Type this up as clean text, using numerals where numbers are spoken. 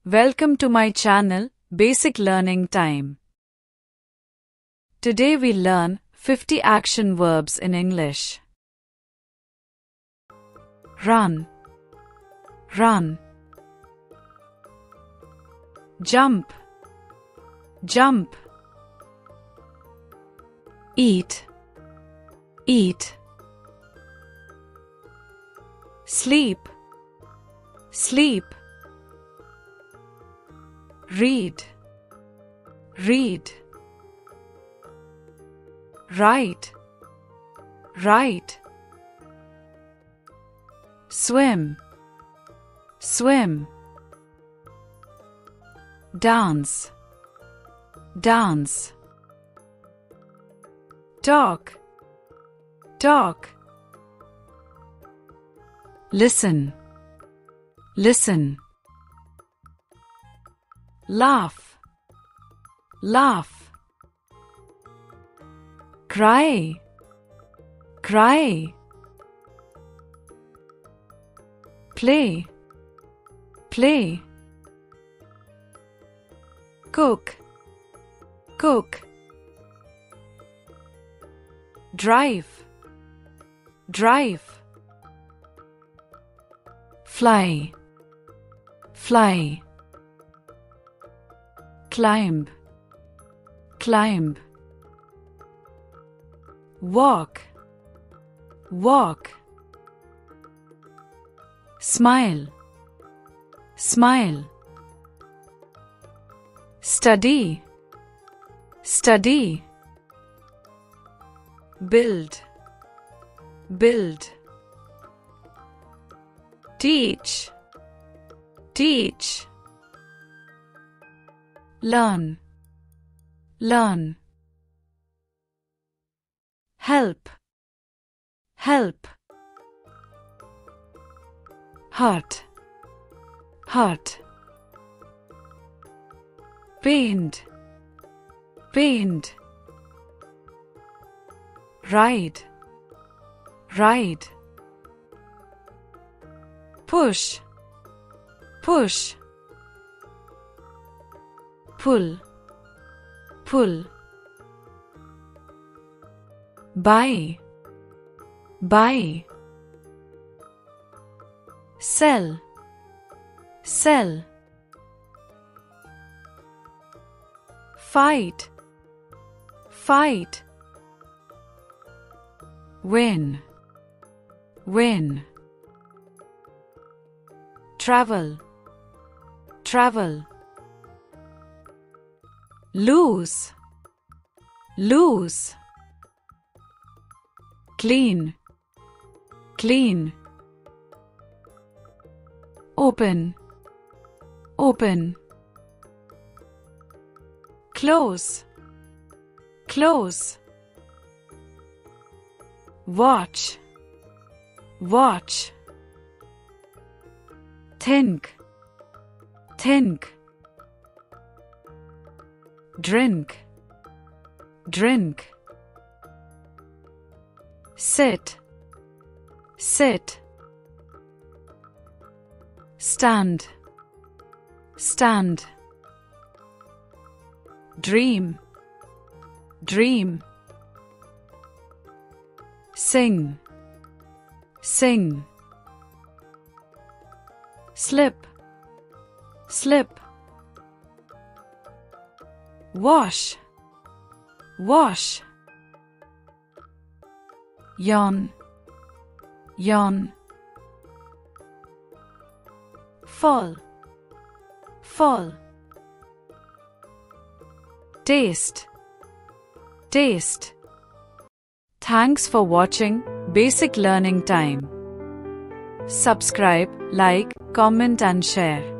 Welcome to my channel, Basic Learning Time. Today we learn 50 action verbs in English. Run, run. Jump, jump. Eat, eat. Sleep, sleep. Read, read. Write, write. Swim, swim. Dance, dance. Talk, talk. Listen, listen. Laugh, laugh. Cry, cry. Play, play. Cook, cook. Drive, drive. Fly, fly. Climb, climb. Walk, walk. Smile, smile. Study, study. Build, build. Teach, teach. Learn, learn. Help, help. Hurt, hurt. Paint, paint. Ride, ride. Push, push. Pull, pull. Buy, buy. Sell, sell. Fight, fight. Win, win. Travel, travel. Lose, lose. Clean, clean. Open, open. Close, close. Watch, watch. Think, think. Drink, drink. Sit, sit. Stand, stand. Dream, dream. Sing, sing. Slip, slip. Wash, wash. Yawn, yawn. Fall, fall. Taste, taste. Thanks for watching Basic Learning Time. Subscribe, like, comment and share.